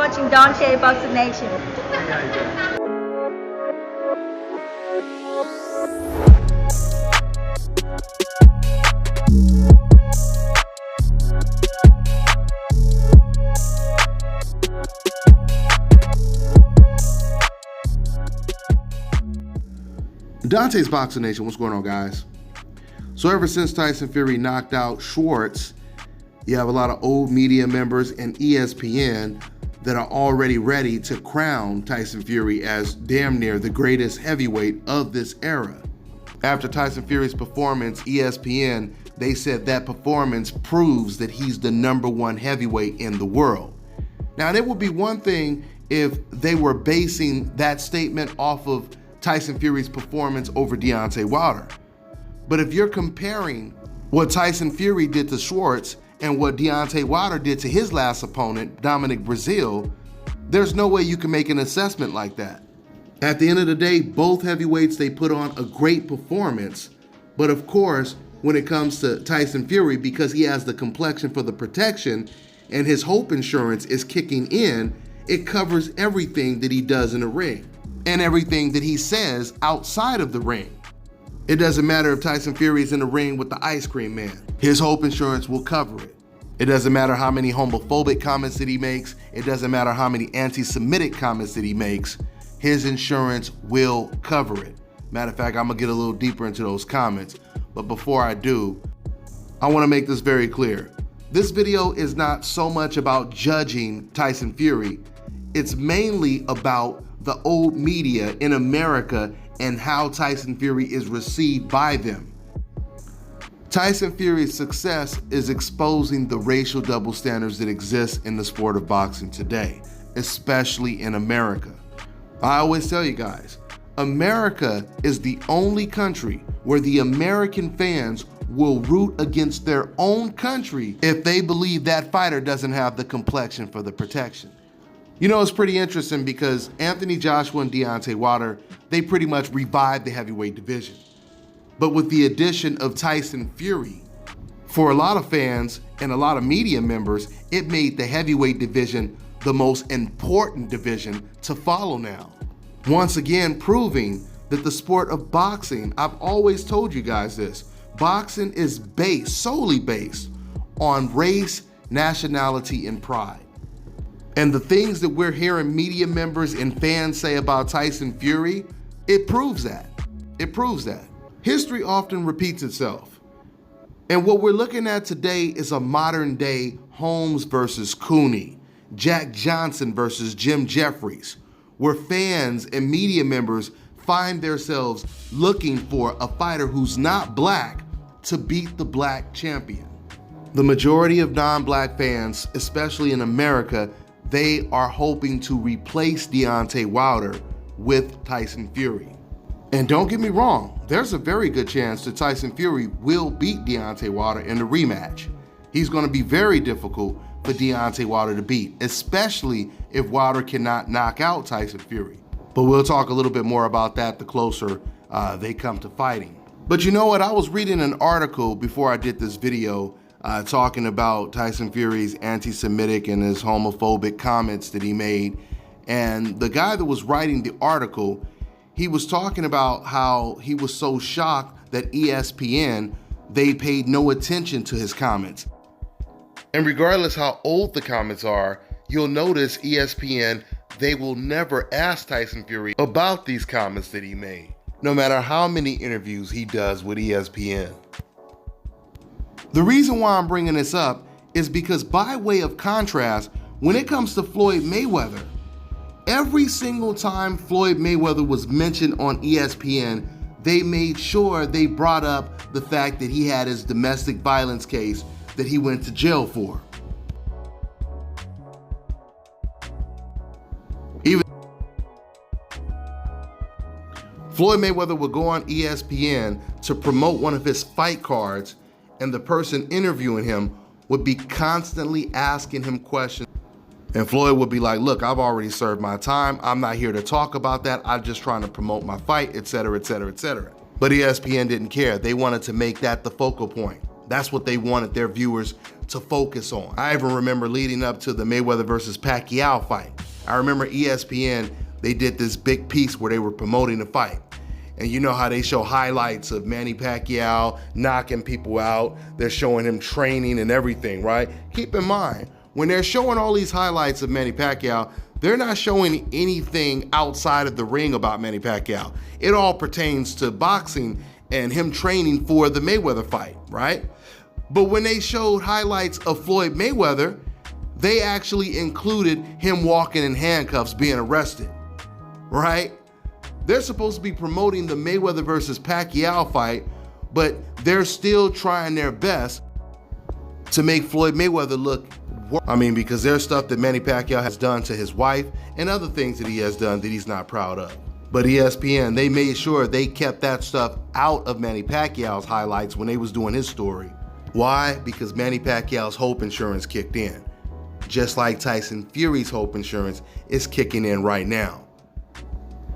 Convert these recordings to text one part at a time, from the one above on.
watching Deontay Boxing Nation. Dante's Boxing Nation, what's going on, guys? So ever since Tyson Fury knocked out Schwartz, you have a lot of old media members and ESPN that are already ready to crown Tyson Fury as damn near the greatest heavyweight of this era. After Tyson Fury's performance, ESPN, they said that performance proves that he's the #1 heavyweight in the world. Now, it would be one thing if they were basing that statement off of Tyson Fury's performance over Deontay Wilder. But if you're comparing what Tyson Fury did to Schwartz and what Deontay Wilder did to his last opponent, Dominic Breazeale, there's no way you can make an assessment like that. At the end of the day, both heavyweights, they put on a great performance. But of course, when it comes to Tyson Fury, because he has the complexion for the protection and his hope insurance is kicking in, it covers everything that he does in the ring and everything that he says outside of the ring. It doesn't matter if Tyson Fury is in the ring with the ice cream man. His hope insurance will cover it. It doesn't matter how many homophobic comments that he makes. It doesn't matter how many anti-Semitic comments that he makes. His insurance will cover it. Matter of fact, I'm gonna get a little deeper into those comments. But before I do, I wanna make this very clear. This video is not so much about judging Tyson Fury. It's mainly about the old media in America and how Tyson Fury is received by them. Tyson Fury's success is exposing the racial double standards that exist in the sport of boxing today, especially in America. I always tell you guys, America is the only country where the American fans will root against their own country if they believe that fighter doesn't have the complexion for the protection. You know, it's pretty interesting because Anthony Joshua and Deontay Wilder, they pretty much revived the heavyweight division. But with the addition of Tyson Fury, for a lot of fans and a lot of media members, it made the heavyweight division the most important division to follow now. Once again, proving that the sport of boxing, I've always told you guys this, boxing is solely based on race, nationality, and pride. And the things that we're hearing media members and fans say about Tyson Fury, it proves that. It proves that. History often repeats itself. And what we're looking at today is a modern day Holmes versus Cooney, Jack Johnson versus Jim Jeffries, where fans and media members find themselves looking for a fighter who's not black to beat the black champion. The majority of non-black fans, especially in America, they are hoping to replace Deontay Wilder with Tyson Fury. And don't get me wrong, there's a very good chance that Tyson Fury will beat Deontay Wilder in the rematch. He's gonna be very difficult for Deontay Wilder to beat, especially if Wilder cannot knock out Tyson Fury. But we'll talk a little bit more about that the closer they come to fighting. But you know what, I was reading an article before I did this video talking about Tyson Fury's anti-Semitic and his homophobic comments that he made. And the guy that was writing the article, he was talking about how he was so shocked that ESPN, they paid no attention to his comments. And regardless how old the comments are, you'll notice ESPN, they will never ask Tyson Fury about these comments that he made, no matter how many interviews he does with ESPN. The reason why I'm bringing this up is because by way of contrast, when it comes to Floyd Mayweather, every single time Floyd Mayweather was mentioned on ESPN, they made sure they brought up the fact that he had his domestic violence case that he went to jail for. Even Floyd Mayweather would go on ESPN to promote one of his fight cards, and the person interviewing him would be constantly asking him questions. And Floyd would be like, look, I've already served my time. I'm not here to talk about that. I'm just trying to promote my fight, etc., etc., etc. But ESPN didn't care. They wanted to make that the focal point. That's what they wanted their viewers to focus on. I even remember leading up to the Mayweather versus Pacquiao fight. I remember ESPN, they did this big piece where they were promoting the fight. And you know how they show highlights of Manny Pacquiao knocking people out. They're showing him training and everything, right? Keep in mind, when they're showing all these highlights of Manny Pacquiao, they're not showing anything outside of the ring about Manny Pacquiao. It all pertains to boxing and him training for the Mayweather fight, right? But when they showed highlights of Floyd Mayweather, they actually included him walking in handcuffs being arrested, right? They're supposed to be promoting the Mayweather versus Pacquiao fight, but they're still trying their best to make Floyd Mayweather look worse. I mean, because there's stuff that Manny Pacquiao has done to his wife and other things that he has done that he's not proud of. But ESPN, they made sure they kept that stuff out of Manny Pacquiao's highlights when they was doing his story. Why? Because Manny Pacquiao's Hope Insurance kicked in. Just like Tyson Fury's Hope Insurance is kicking in right now.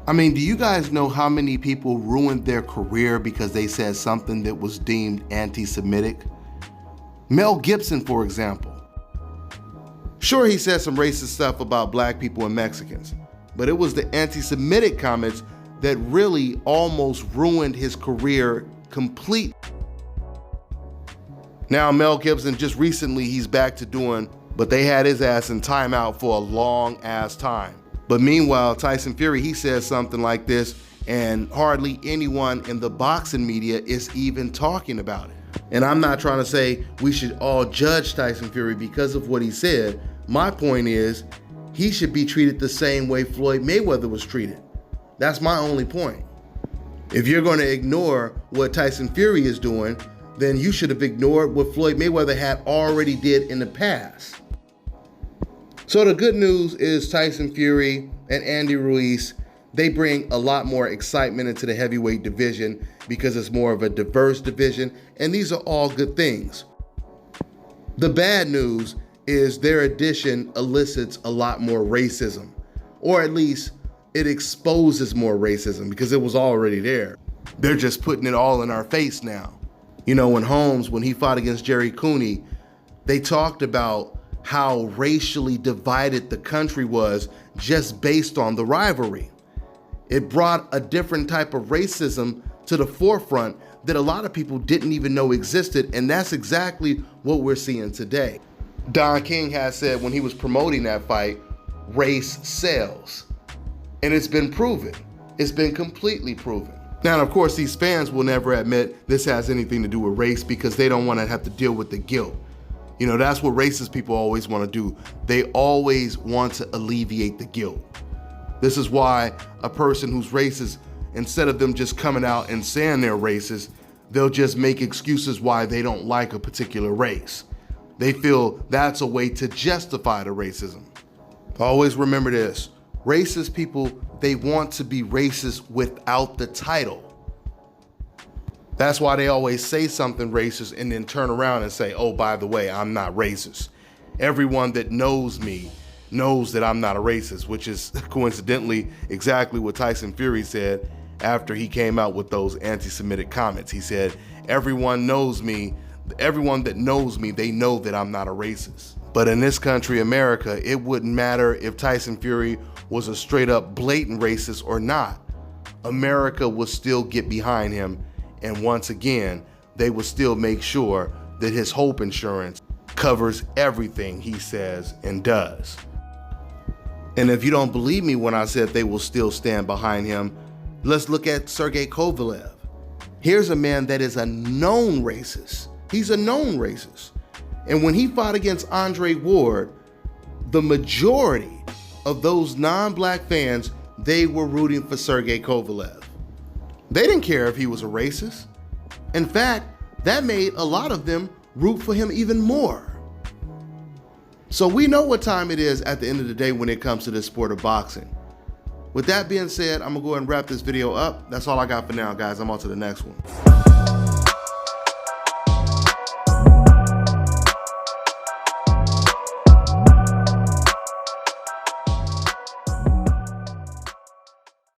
I mean, do you guys know how many people ruined their career because they said something that was deemed anti-Semitic? Mel Gibson, for example. Sure, he said some racist stuff about black people and Mexicans, but it was the anti-Semitic comments that really almost ruined his career completely. Now, Mel Gibson, just recently, he's back to doing, but they had his ass in timeout for a long ass time. But meanwhile, Tyson Fury, he says something like this, and hardly anyone in the boxing media is even talking about it. And I'm not trying to say we should all judge Tyson Fury because of what he said. My point is, he should be treated the same way Floyd Mayweather was treated. That's my only point. If you're going to ignore what Tyson Fury is doing, then you should have ignored what Floyd Mayweather had already did in the past. So the good news is Tyson Fury and Andy Ruiz, they bring a lot more excitement into the heavyweight division because it's more of a diverse division, and these are all good things. The bad news is their addition elicits a lot more racism, or at least it exposes more racism because it was already there. They're just putting it all in our face now. You know, when Holmes, when he fought against Jerry Cooney, they talked about how racially divided the country was just based on the rivalry. It brought a different type of racism to the forefront that a lot of people didn't even know existed, and that's exactly what we're seeing today. Don King has said when he was promoting that fight, race sells. And it's been proven. It's been completely proven. Now, of course, these fans will never admit this has anything to do with race because they don't want to have to deal with the guilt. You know, that's what racist people always want to do. They always want to alleviate the guilt. This is why a person who's racist, instead of them just coming out and saying they're racist, they'll just make excuses why they don't like a particular race. They feel that's a way to justify the racism. Always remember this. Racist people, they want to be racist without the title. That's why they always say something racist and then turn around and say, oh, by the way, I'm not racist. Everyone that knows me knows that I'm not a racist, which is coincidentally exactly what Tyson Fury said after he came out with those anti-Semitic comments. He said, everyone knows me, everyone that knows me, they know that I'm not a racist. But in this country, America, it wouldn't matter if Tyson Fury was a straight up blatant racist or not. America would still get behind him. And once again, they will still make sure that his Hope Insurance covers everything he says and does. And if you don't believe me when I said they will still stand behind him, let's look at Sergey Kovalev. Here's a man that is a known racist. He's a known racist. And when he fought against Andre Ward, the majority of those non-black fans, they were rooting for Sergey Kovalev. They didn't care if he was a racist. In fact, that made a lot of them root for him even more. So we know what time it is at the end of the day when it comes to this sport of boxing. With that being said, I'm gonna go ahead and wrap this video up. That's all I got for now, guys. I'm on to the next one.